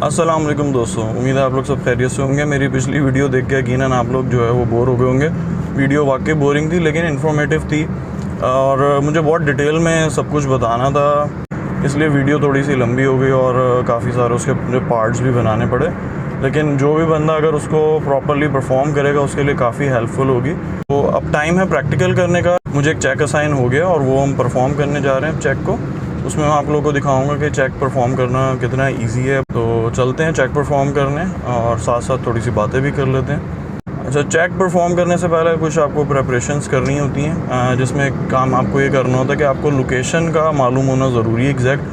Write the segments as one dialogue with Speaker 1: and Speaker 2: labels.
Speaker 1: अस्सलाम वालेकुम दोस्तों, उम्मीद है आप लोग सब खैरियत से होंगे। मेरी पिछली वीडियो देख के यकीनन आप लोग जो है वो बोर हो गए होंगे। वीडियो वाकई बोरिंग थी लेकिन इन्फॉर्मेटिव थी और मुझे बहुत डिटेल में सब कुछ बताना था, इसलिए वीडियो थोड़ी सी लंबी हो गई और काफ़ी सारे उसके अपने पार्ट्स भी बनाने पड़े। लेकिन जो भी बंदा अगर उसको प्रॉपरली परफॉर्म करेगा उसके लिए काफ़ी हेल्पफुल होगी। तो अब टाइम है प्रैक्टिकल करने का। मुझे एक चेक असाइन हो गया और वो हम परफॉर्म करने जा रहे हैं चेक को। उसमें मैं आप लोगों को दिखाऊंगा कि चेक परफॉर्म करना कितना इजी है। तो चलते हैं चेक परफॉर्म करने और साथ साथ थोड़ी सी बातें भी कर लेते हैं। अच्छा, चेक परफॉर्म करने से पहले कुछ आपको प्रेपरेशंस करनी होती हैं, जिसमें काम आपको ये करना होता है कि आपको लोकेशन का मालूम होना ज़रूरी है एग्जैक्ट,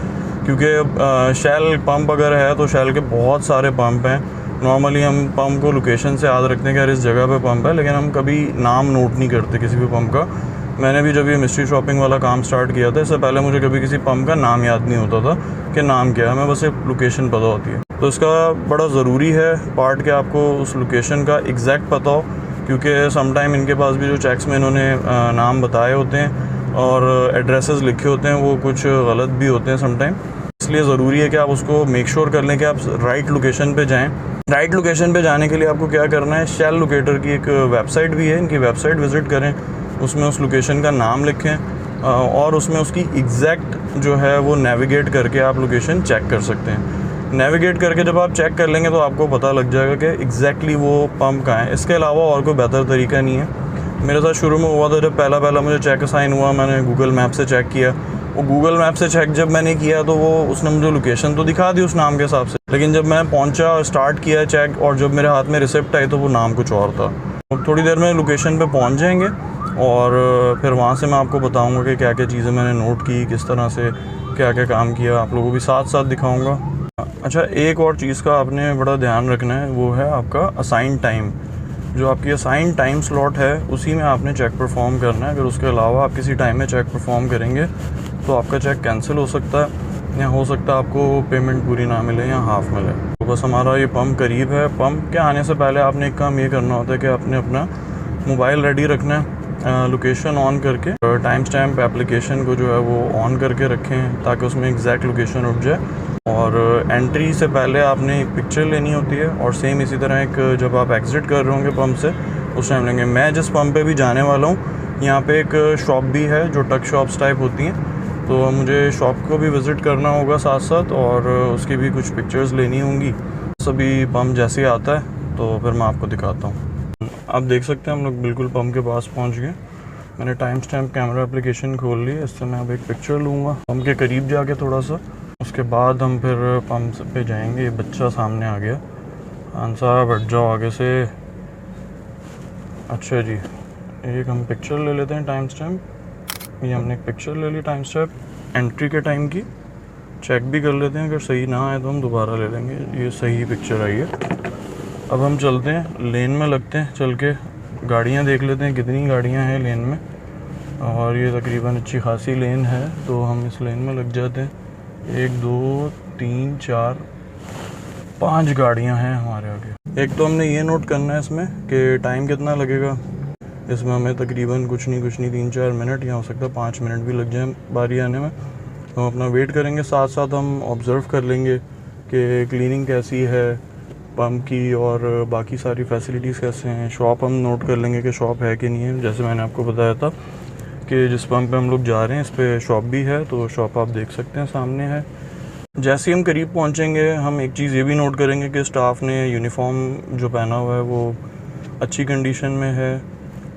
Speaker 1: क्योंकि शेल पंप अगर है तो शेल के बहुत सारे पंप हैं। नॉर्मली हम पंप को लोकेशन से याद रखते हैं कि यार इस जगह पे पंप है, लेकिन हम कभी नाम नोट नहीं करते किसी भी पंप का। मैंने भी जब ये मिस्ट्री शॉपिंग वाला काम स्टार्ट किया था, इससे पहले मुझे कभी किसी पंप का नाम याद नहीं होता था कि नाम क्या है, हमें बस एक लोकेशन पता होती है। तो इसका बड़ा ज़रूरी है पार्ट कि आपको उस लोकेशन का एग्जैक्ट पता हो, क्योंकि समटाइम इनके पास भी जो चेक्स में इन्होंने नाम बताए होते हैं और एड्रेसेस लिखे होते हैं वो कुछ गलत भी होते हैं समटाइम। इसलिए ज़रूरी है कि आप उसको मेक श्योर कर लें कि आप राइट लोकेशन पे जाएं। राइट लोकेशन पे जाने के लिए आपको क्या करना है, शेल लोकेटर की एक वेबसाइट भी है, इनकी वेबसाइट विज़िट करें, उसमें उस लोकेशन का नाम लिखें और उसमें उसकी एग्जैक्ट जो है वो नेविगेट करके आप लोकेशन चेक कर सकते हैं। नेविगेट करके जब आप चेक कर लेंगे तो आपको पता लग जाएगा कि एग्जैक्टली वो पंप कहाँ है। इसके अलावा और कोई बेहतर तरीका नहीं है। मेरे साथ शुरू में हुआ था, जब पहला मुझे चेक असाइन हुआ, मैंने गूगल मैप से चेक किया। वो गूगल मैप से चेक जब मैंने किया तो वो उसने मुझे लोकेशन तो दिखा दी उस नाम के हिसाब से, लेकिन जब मैं पहुंचा, स्टार्ट किया चेक और जब मेरे हाथ में रिसिप्ट आई तो वो नाम कुछ और था। अब थोड़ी देर में लोकेशन पे पहुंच जाएंगे और फिर वहाँ से मैं आपको बताऊंगा कि क्या क्या चीज़ें मैंने नोट की, किस तरह से क्या क्या काम किया, आप लोगों को भी साथ साथ दिखाऊँगा। अच्छा, एक और चीज़ का आपने बड़ा ध्यान रखना है, वो है आपका असाइन टाइम। जो आपकी असाइन टाइम स्लॉट है उसी में आपने चेक परफॉर्म करना है। अगर उसके अलावा आप किसी टाइम में चेक परफॉर्म करेंगे तो आपका चेक कैंसिल हो सकता है, या हो सकता है आपको पेमेंट पूरी ना मिले या हाफ़ मिले। तो बस हमारा ये पंप करीब है। पंप के आने से पहले आपने एक काम ये करना होता है कि आपने अपना मोबाइल रेडी रखना है, लोकेशन ऑन करके टाइम स्टैम्प एप्लीकेशन को जो है वो ऑन करके रखें ताकि उसमें एग्जैक्ट लोकेशन उठ जाए। और एंट्री से पहले आपने एक पिक्चर लेनी होती है और सेम इसी तरह एक जब आप एग्ज़िट कर रहे होंगे पंप से उस टाइम लेंगे। मैं जिस पंप पे भी जाने वाला हूँ यहाँ पे एक शॉप भी है जो टक शॉप्स टाइप होती हैं, तो मुझे शॉप को भी विज़िट करना होगा साथ साथ और उसकी भी कुछ पिक्चर्स लेनी होंगी। सभी पंप जैसे ही आता है तो फिर मैं आपको दिखाता हूँ। आप देख सकते हैं हम लोग बिल्कुल पंप के पास पहुँच गए। मैंने टाइम स्टैम्प कैमरा एप्लीकेशन खोल ली, इससे मैं अब एक पिक्चर लूँगा पंप के करीब जाके थोड़ा सा। उसके बाद हम फिर पंप पे जाएंगे। ये बच्चा सामने आ गया, आंसर बैठ जाओ आगे से। अच्छा जी, एक हम पिक्चर ले लेते हैं टाइम स्टैम्प। ये हमने एक पिक्चर ले ली टाइम स्टैम्प एंट्री के टाइम की। चेक भी कर लेते हैं, अगर सही ना आए तो हम दोबारा ले लेंगे। ये सही पिक्चर आई है। अब हम चलते हैं लेन में, लगते हैं चल के गाड़ियाँ देख लेते हैं कितनी गाड़ियाँ हैं लेन में। और ये तकरीबन अच्छी खासी लेन है तो हम इस लेन में लग जाते हैं। 1 2 3 4 5 गाड़ियां हैं हमारे आगे। एक तो हमने ये नोट करना है इसमें कि टाइम कितना लगेगा। इसमें हमें तकरीबन कुछ नहीं 3-4 मिनट या हो सकता है 5 मिनट भी लग जाए बारी आने में। हम अपना वेट करेंगे, साथ साथ हम ऑब्ज़र्व कर लेंगे कि क्लीनिंग कैसी है पंप की और बाकी सारी फैसिलिटीज़ कैसे हैं। शॉप हम नोट कर लेंगे कि शॉप है कि नहीं है। जैसे मैंने आपको बताया था कि जिस पंप पे हम लोग जा रहे हैं इस पे शॉप भी है, तो शॉप आप देख सकते हैं सामने है। जैसे ही हम करीब पहुंचेंगे हम एक चीज़ ये भी नोट करेंगे कि स्टाफ ने यूनिफॉर्म जो पहना हुआ है वो अच्छी कंडीशन में है।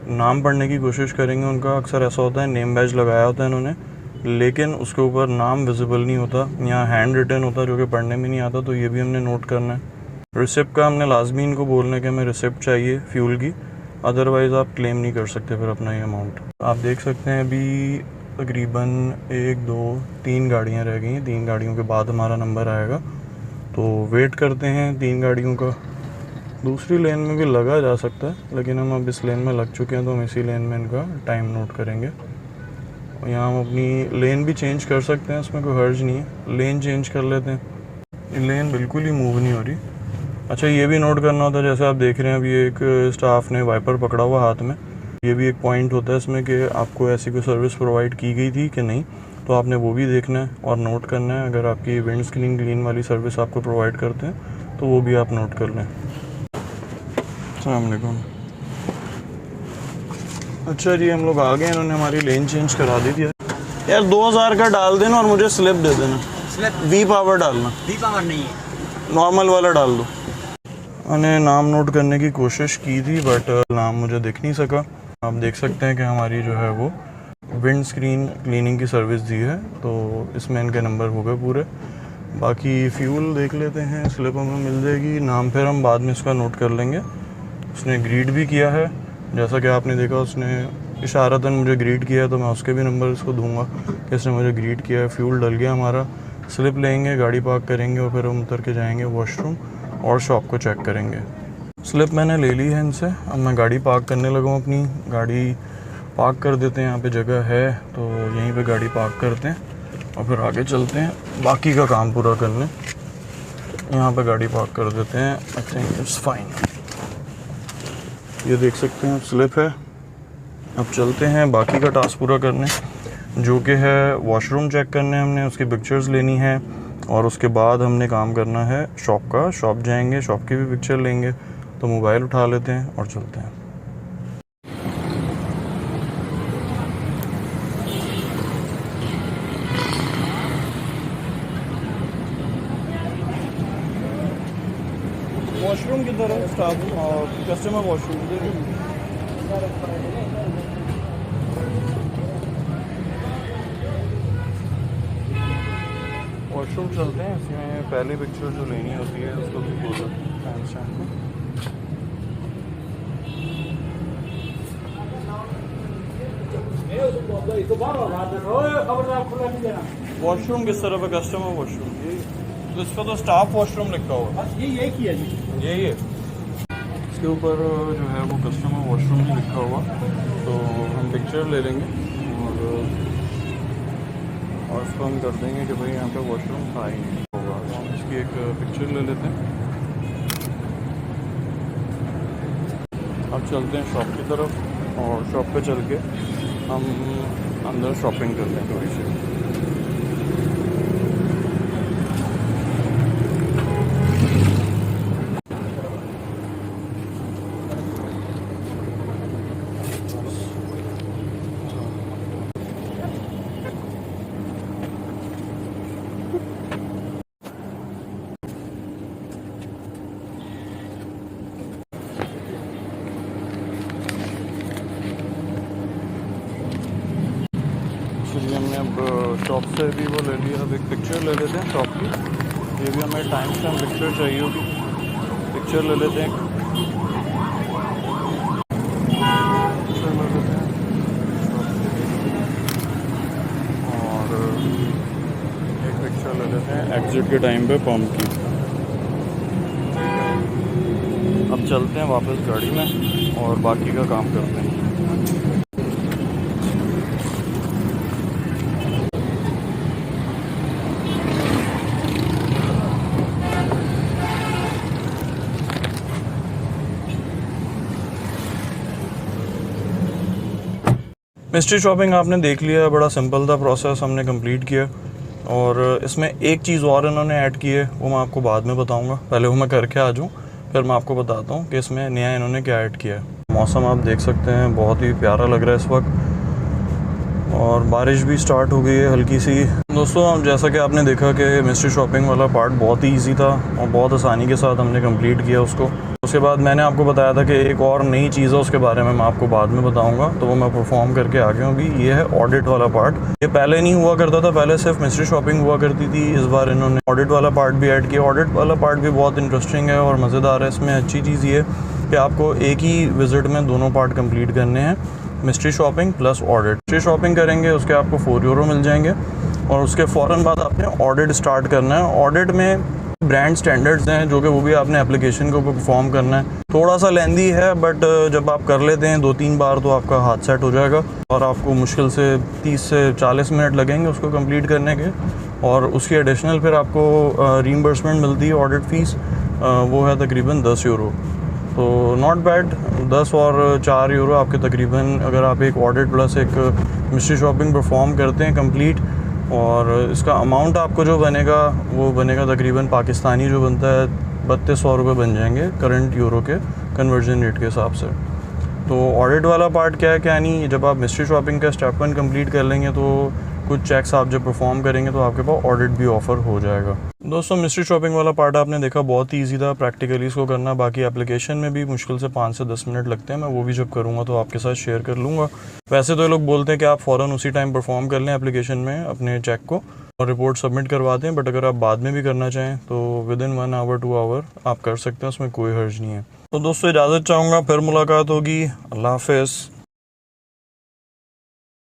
Speaker 1: नाम पढ़ने की कोशिश करेंगे उनका। अक्सर ऐसा होता है नेम बैज लगाया होता है इन्होंने, लेकिन उसके ऊपर नाम विजिबल नहीं होता या हैंड रिटन होता जो कि पढ़ने में नहीं आता, तो ये भी हमने नोट करना है। रिसिप्ट का हमने लाजमी इनको बोलना है कि हमें रिसिप्ट चाहिए फ्यूल की, अदरवाइज़ आप क्लेम नहीं कर सकते फिर अपना ये अमाउंट। आप देख सकते हैं अभी तकरीबन 1 2 3 गाड़ियाँ रह गई हैं। 3 गाड़ियों के बाद हमारा नंबर आएगा, तो वेट करते हैं 3 गाड़ियों का। दूसरी लेन में भी लगा जा सकता है, लेकिन हम अब इस लेन में लग चुके हैं तो हम इसी लेन में इनका टाइम नोट करेंगे। और यहाँ हम अपनी लेन भी चेंज कर सकते हैं, इसमें कोई हर्ज नहीं है। लेन चेंज कर लेते हैं। लेन बिल्कुल ही मूव नहीं हो रही। अच्छा, ये भी नोट करना होता है, जैसे आप देख रहे हैं अभी एक स्टाफ ने वाइपर पकड़ा हुआ हाथ में। ये भी एक पॉइंट होता है इसमें कि आपको ऐसी कोई सर्विस प्रोवाइड की गई थी कि नहीं। तो आपने वो भी देखना है और नोट करना है। अगर आपकी विंड स्क्रीन क्लीन वाली सर्विस आपको प्रोवाइड करते हैं तो वो भी आप नोट कर लें। अस्सलाम वालेकुम। अच्छा जी, हम लोग आ गए, इन्होंने हमारी लेन चेंज करा दी थी यार। 2000 का डाल देना और मुझे स्लिप दे देना। स्लिप वी पावर डालना। वी पावर नहीं है, नॉर्मल वाला डाल दो। मैंने नाम नोट करने की कोशिश की थी बट नाम मुझे दिख नहीं सका। आप देख सकते हैं कि हमारी जो है वो विंड स्क्रीन क्लीनिंग की सर्विस दी है, तो इसमें इनके नंबर हो गए पूरे। बाकी फ्यूल देख लेते हैं, स्लिप हमें मिल जाएगी। नाम फिर हम बाद में इसका नोट कर लेंगे। उसने ग्रीट भी किया है, जैसा कि आपने देखा, उसने इशारतन मुझे ग्रीट किया है, तो मैं उसके भी नंबर इसको दूंगा कि इसने मुझे ग्रीट किया है। फ्यूल डल गया हमारा। स्लिप लेंगे, गाड़ी पार्क करेंगे और फिर हम उतर के जाएंगे वॉशरूम और शॉप को चेक करेंगे। स्लिप मैंने ले ली है इनसे। अब मैं गाड़ी पार्क करने लगा हूँ। अपनी गाड़ी पार्क कर देते हैं, यहाँ पे जगह है तो यहीं पे गाड़ी पार्क करते हैं और फिर आगे चलते हैं बाकी का काम पूरा करने। यहाँ पे गाड़ी पार्क कर देते हैं। I think it's fine. ये देख सकते हैं स्लिप है। अब चलते हैं बाकी का टास्क पूरा करने, जो कि है वॉशरूम चेक करने। हमने उसकी पिक्चर्स लेनी है और उसके बाद हमने काम करना है शॉप का। शॉप जाएंगे, शॉप की भी पिक्चर लेंगे। तो मोबाइल उठा लेते हैं और चलते हैं। वॉशरूम की तरफ स्टाफ और कस्टमर वॉशरूम वॉशरूम चलते हैं। इसमें पहली पिक्चर जो लेनी होती है उसको भी बोलो वॉशरूम किस तरफ है? Customer washroom. तो इस पर तो स्टाफ वॉशरूम लिखा हुआ है। यही किया जी, यही है। इसके ऊपर जो है वो कस्टमर वॉशरूम ही लिखा हुआ, तो हम पिक्चर ले लेंगे और उसको हम कर देंगे कि भाई यहाँ पे वॉशरूम था ही नहीं होगा। तो हम इसकी एक पिक्चर ले लेते हैं। अब चलते हैं शॉप की तरफ और शॉप पे चल के हम अंदर शॉपिंग करते हैं थोड़ी सी। हमने अब शॉप से भी वो ले लिया। अब एक पिक्चर ले लेते हैं शॉप की। ये भी हमें टाइम स्टैम्प पिक्चर चाहिए होगी। पिक्चर ले लेते हैं, पिक्चर ले लेते हैं और एक पिक्चर ले लेते हैं एग्जिट के टाइम पे पंप की। अब चलते हैं वापस गाड़ी में और बाकी का काम करते हैं। मिस्ट्री शॉपिंग आपने देख लिया, बड़ा सिंपल था प्रोसेस, हमने कंप्लीट किया। और इसमें एक चीज़ और इन्होंने ऐड की है, वो मैं आपको बाद में बताऊंगा। पहले वो मैं करके आ जाऊँ, फिर मैं आपको बताता हूँ कि इसमें नया इन्होंने क्या ऐड किया है। मौसम आप देख सकते हैं बहुत ही प्यारा लग रहा है इस वक्त और बारिश भी स्टार्ट हो गई है हल्की सी। दोस्तों, जैसा कि आपने देखा कि मिस्ट्री शॉपिंग वाला पार्ट बहुत ही ईजी था और बहुत आसानी के साथ हमने कंप्लीट किया उसको। उसके बाद मैंने आपको बताया था कि एक और नई चीज़ है, उसके बारे में मैं आपको बाद में बताऊंगा, तो वो मैं परफॉर्म करके आ गया हूँ अभी। ये है ऑडिट वाला पार्ट। ये पहले नहीं हुआ करता था, पहले सिर्फ मिस्ट्री शॉपिंग हुआ करती थी। इस बार इन्होंने ऑडिट वाला पार्ट भी ऐड किया। ऑडिट वाला पार्ट भी बहुत इंटरेस्टिंग है और मज़ेदार है। इसमें अच्छी चीज़ ये कि आपको एक ही विज़िट में दोनों पार्ट कंप्लीट करने हैं, mystery shopping plus audit. Mystery shopping करेंगे उसके आपको 4 यूरो मिल जाएंगे और उसके फ़ौरन बाद आपने ऑडिट स्टार्ट करना है। ऑडिट में ब्रांड स्टैंडर्ड्स हैं जो कि वो भी आपने एप्लीकेशन के ऊपर परफॉर्म करना है। थोड़ा सा लेंदी है बट जब आप कर लेते हैं 2-3 बार तो आपका हाथ सेट हो जाएगा और आपको मुश्किल से 30 से 40 मिनट लगेंगे उसको कंप्लीट करने के। और उसकी एडिशनल फिर आपको रीइंबर्समेंट मिलती है ऑडिट फ़ीस, वो है तकरीबन 10 यूरो। तो नॉट बैड। 10 और 4 यूरो आपके तकरीबन, अगर आप एक ऑडिट प्लस एक मिस्ट्री शॉपिंग परफॉर्म करते हैं कंप्लीट, और इसका अमाउंट आपको जो बनेगा वो बनेगा तकरीबन पाकिस्तानी जो बनता है 3200 रुपये बन जाएंगे करंट यूरो के कन्वर्जन रेट के हिसाब से। तो ऑडिट वाला पार्ट क्या है क्या नहीं, जब आप मिस्ट्री शॉपिंग का स्टेप 1 कंप्लीट कर लेंगे तो कुछ चेक्स आप जब परफॉर्म करेंगे तो आपके पास ऑडिट भी ऑफ़र हो जाएगा। दोस्तों मिस्ट्री शॉपिंग वाला पार्ट आपने देखा बहुत ही ईजी था प्रैक्टिकली इसको करना। बाकी एप्लीकेशन में भी मुश्किल से 5 से 10 मिनट लगते हैं, मैं वो भी जब करूँगा तो आपके साथ शेयर कर लूँगा। वैसे तो ये लोग बोलते हैं कि आप फ़ौरन उसी टाइम परफॉर्म कर लें एप्लीकेशन में अपने चेक को और रिपोर्ट सबमिट करवा दें, बट अगर आप बाद में भी करना चाहें तो विदिन 1 आवर 2 आवर आप कर सकते हैं, उसमें कोई हर्ज नहीं है। तो दोस्तों इजाज़त चाहूँगा, फिर मुलाकात होगी। अल्लाह हाफ़िज़।